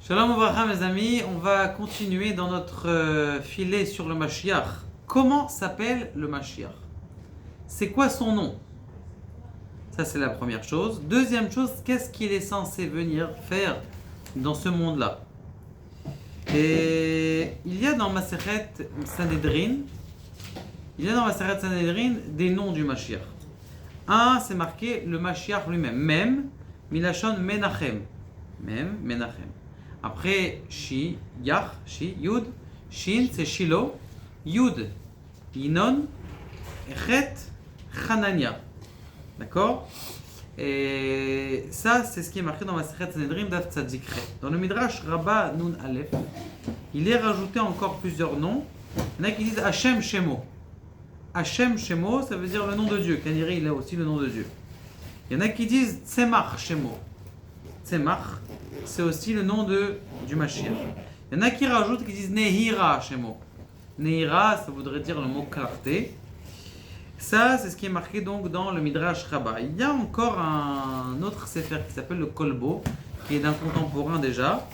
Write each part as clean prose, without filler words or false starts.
Shalom Ouvracha mes amis, on va continuer dans notre filet sur le Mashiach. Comment s'appelle le Mashiach? C'est quoi son nom? Ça c'est la première chose. Deuxième chose, qu'est-ce qu'il est censé venir faire dans ce monde-là? Et il y a dans Masechet Sanhedrin, des noms du Mashiach. Un, c'est marqué le Mashiach lui-même, même Milachon Menachem. Même Menachem. Après, Shi, Yach, Shi, Yud, Shin, c'est Shilo, Yud, Yinon, Chet, Hanania. D'accord? Et ça, c'est ce qui est marqué dans Masechet Sanhedrin Daf Tzadik Chet. Dans le Midrash Rabbah Nun Aleph, il est rajouté encore plusieurs noms. Il y en a qui disent Hashem Shemo. Hashem Shemo, ça veut dire le nom de Dieu. Kaniri, il a aussi le nom de Dieu. Il y en a qui disent Tzemach Shemo. Tzemach, c'est aussi le nom du Mashiach. Il y en a qui rajoutent, qui disent Nehira Shemo. Nehira, ça voudrait dire le mot clarté. Ça, c'est ce qui est marqué donc dans le Midrash Rabbah. Il y a encore un autre sefer qui s'appelle le Kolbo, qui est d'un contemporain déjà,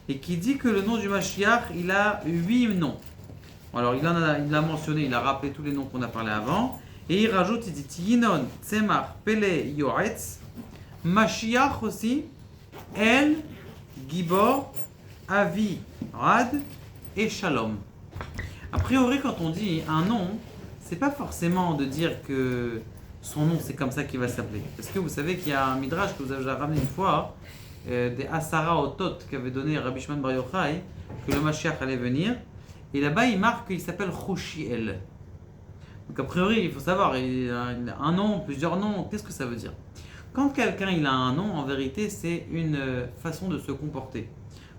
et qui dit que le nom du Mashiach, il a 8 noms. Alors, il l'a mentionné, il a rappelé tous les noms qu'on a parlé avant, et il rajoute, il dit Yinon, Tzemach, Pele, Yoetz, Mashiach aussi, El, Gibor, Avi, Rad et Shalom. A priori, quand on dit un nom, c'est pas forcément de dire que son nom c'est comme ça qu'il va s'appeler. Parce que vous savez qu'il y a un midrash que vous avez déjà ramené une fois, des Asara Otot qu'avait donné Rabbi Shimon Bar Yochai, que le Mashiach allait venir. Et là-bas, il marque qu'il s'appelle Choshiel. Donc a priori, il faut savoir, il a un nom, plusieurs noms, qu'est-ce que ça veut dire? Quand quelqu'un il a un nom, en vérité, c'est une façon de se comporter.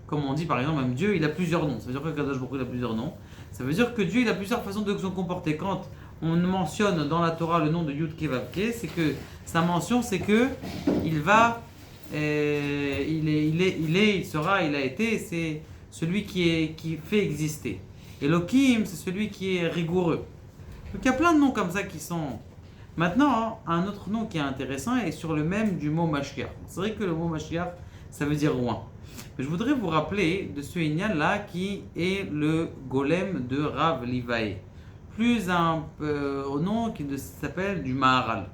Comme on dit par exemple, même Dieu, il a plusieurs noms. Ça veut dire que Kadosh Baruch Hu, il a plusieurs noms. Ça veut dire que Dieu, il a plusieurs façons de se comporter. Quand on mentionne dans la Torah le nom de Yud Kevavke, c'est que sa mention, c'est que il va, il sera, il a été, c'est celui qui fait exister. Elohim, c'est celui qui est rigoureux. Donc il y a plein de noms comme ça qui sont. Maintenant, un autre nom qui est intéressant est sur le même du mot Mashiach. C'est vrai que le mot Mashiach, ça veut dire roi. Mais je voudrais vous rappeler de ce Inyan-là qui est le golem de Rav Livae. Plus au nom qui s'appelle du Maharal.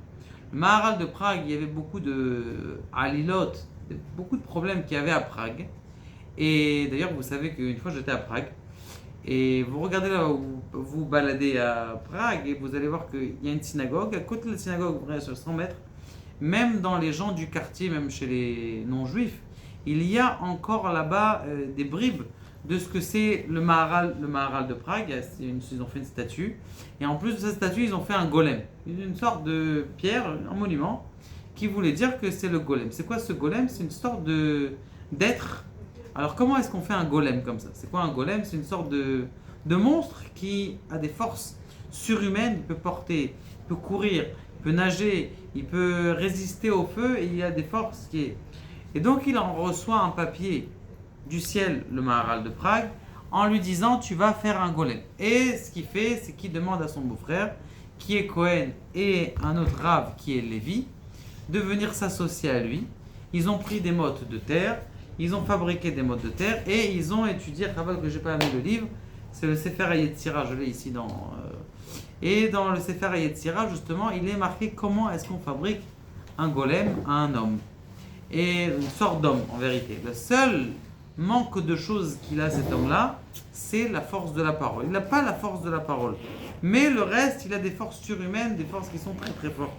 Le Maharal de Prague, il y avait beaucoup de alilot, beaucoup de problèmes qu'il y avait à Prague. Et d'ailleurs, vous savez qu'une fois j'étais à Prague, et vous regardez là où vous baladez à Prague et vous allez voir qu'il y a une synagogue. À côté de la synagogue, sur 100 mètres, même dans les gens du quartier, même chez les non-juifs, il y a encore là-bas des bribes de ce que c'est le Maharal de Prague. Ils ont fait une statue. Et en plus de cette statue, ils ont fait un golem. Une sorte de pierre, un monument, qui voulait dire que c'est le golem. C'est quoi ce golem? C'est une sorte d'être. Alors comment est-ce qu'on fait un golem comme ça? C'est quoi un golem? C'est une sorte de monstre qui a des forces surhumaines. Il peut porter, il peut courir, il peut nager, il peut résister au feu et il a des forces qui est... Et donc il en reçoit un papier du ciel, le Maharal de Prague, en lui disant tu vas faire un golem. Et ce qu'il fait, c'est qu'il demande à son beau-frère, qui est Cohen, et un autre Rav qui est Lévi, de venir s'associer à lui. Ils ont pris des mottes de terre. Ils ont fabriqué des mottes de terre et ils ont étudié, Raval que j'ai pas amené le livre, c'est le Sefer Yetzira, je l'ai ici dans... Et dans le Sefer Yetzira, justement, il est marqué comment est-ce qu'on fabrique un golem à un homme. Et une sorte d'homme, en vérité. Le seul manque de choses qu'il a, cet homme-là, c'est la force de la parole. Il n'a pas la force de la parole. Mais le reste, il a des forces surhumaines, des forces qui sont très très fortes.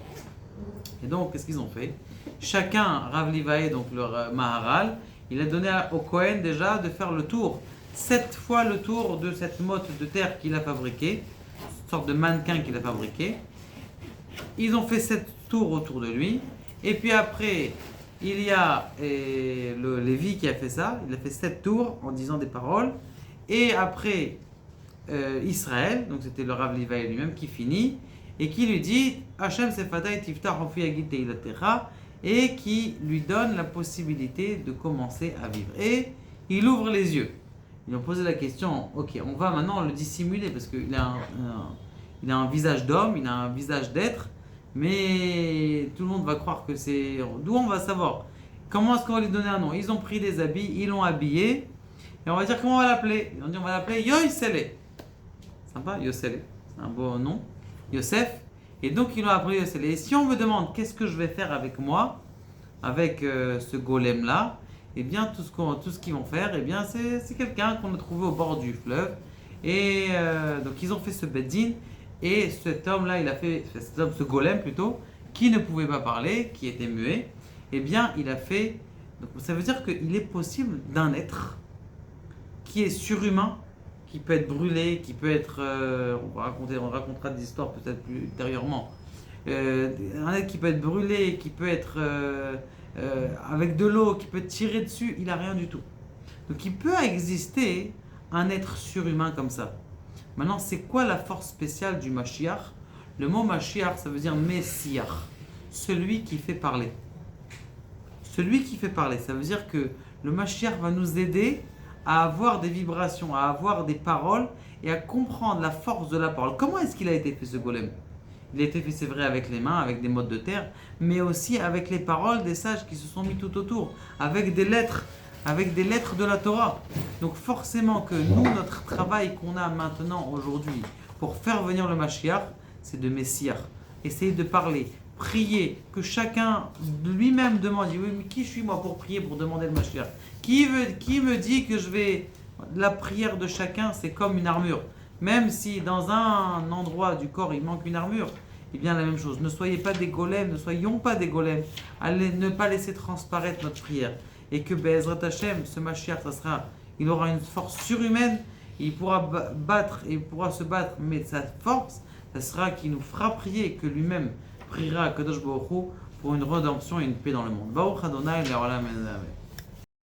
Et donc, qu'est-ce qu'ils ont fait? Chacun, Rav Livae, donc le Maharal, il a donné au Cohen déjà de faire le tour, 7 fois le tour de cette motte de terre qu'il a fabriquée, une sorte de mannequin qu'il a fabriqué. Ils ont fait 7 tours autour de lui. Et puis après, il y a le Lévi qui a fait ça. Il a fait 7 tours en disant des paroles. Et après, Israël, donc c'était le Rav Livae lui-même qui finit, et qui lui dit Hashem sefatay tiftach hofi agit teilatecha, et qui lui donne la possibilité de commencer à vivre. Et il ouvre les yeux. Ils lui ont posé la question, ok, on va maintenant le dissimuler, parce qu'il a un visage d'homme, il a un visage d'être, mais tout le monde va croire que c'est... D'où on va savoir? Comment est-ce qu'on va lui donner un nom? Ils ont pris des habits, ils l'ont habillé. Et on va dire comment on va l'appeler. Ils ont dit on va l'appeler Yoïsele. Sympa, Yoïsele. C'est un beau nom. Yosef. Et donc ils l'ont appelé Yoïsele. Et si on me demande qu'est-ce que je vais faire avec moi, avec ce golem-là, eh bien tout ce qu'ils vont faire, eh bien c'est quelqu'un qu'on a trouvé au bord du fleuve. Et donc ils ont fait ce beddin. Et cet homme-là, ce golem plutôt, qui ne pouvait pas parler, qui était muet, eh bien il a fait. Donc ça veut dire qu'il est possible d'un être qui est surhumain, qui peut être brûlé, qui peut être, on racontera des histoires peut-être plus ultérieurement, un être qui peut être brûlé, qui peut être avec de l'eau, qui peut tirer dessus, il n'a rien du tout. Donc il peut exister un être surhumain comme ça. Maintenant, c'est quoi la force spéciale du Mashiach? Le mot Mashiach, ça veut dire Messiah, celui qui fait parler. Celui qui fait parler, ça veut dire que le Mashiach va nous aider à avoir des vibrations, à avoir des paroles et à comprendre la force de la parole. Comment est-ce qu'il a été fait ce golem? Il a été fait, c'est vrai, avec les mains, avec des modes de terre, mais aussi avec les paroles des sages qui se sont mis tout autour, avec des lettres de la Torah. Donc forcément que nous, notre travail qu'on a maintenant, aujourd'hui, pour faire venir le Mashiach, c'est de Messiah. Essayer de parler, prier, que chacun lui-même demande, oui, mais qui je suis moi pour prier, pour demander le Mashiach? Qui me dit que je vais... La prière de chacun, c'est comme une armure. Même si dans un endroit du corps, il manque une armure, eh bien la même chose. Ne soyez pas des golems, ne soyons pas des golems. Allez, ne pas laisser transparaître notre prière. Et que Be'ezrat Hashem, ce Mashiach, il aura une force surhumaine, il pourra se battre, mais sa force, ça sera qu'il nous fera prier et que lui-même priera à Kadosh Baruch Hu pour une rédemption et une paix dans le monde. Baruch Adonai, Le'olam Amen.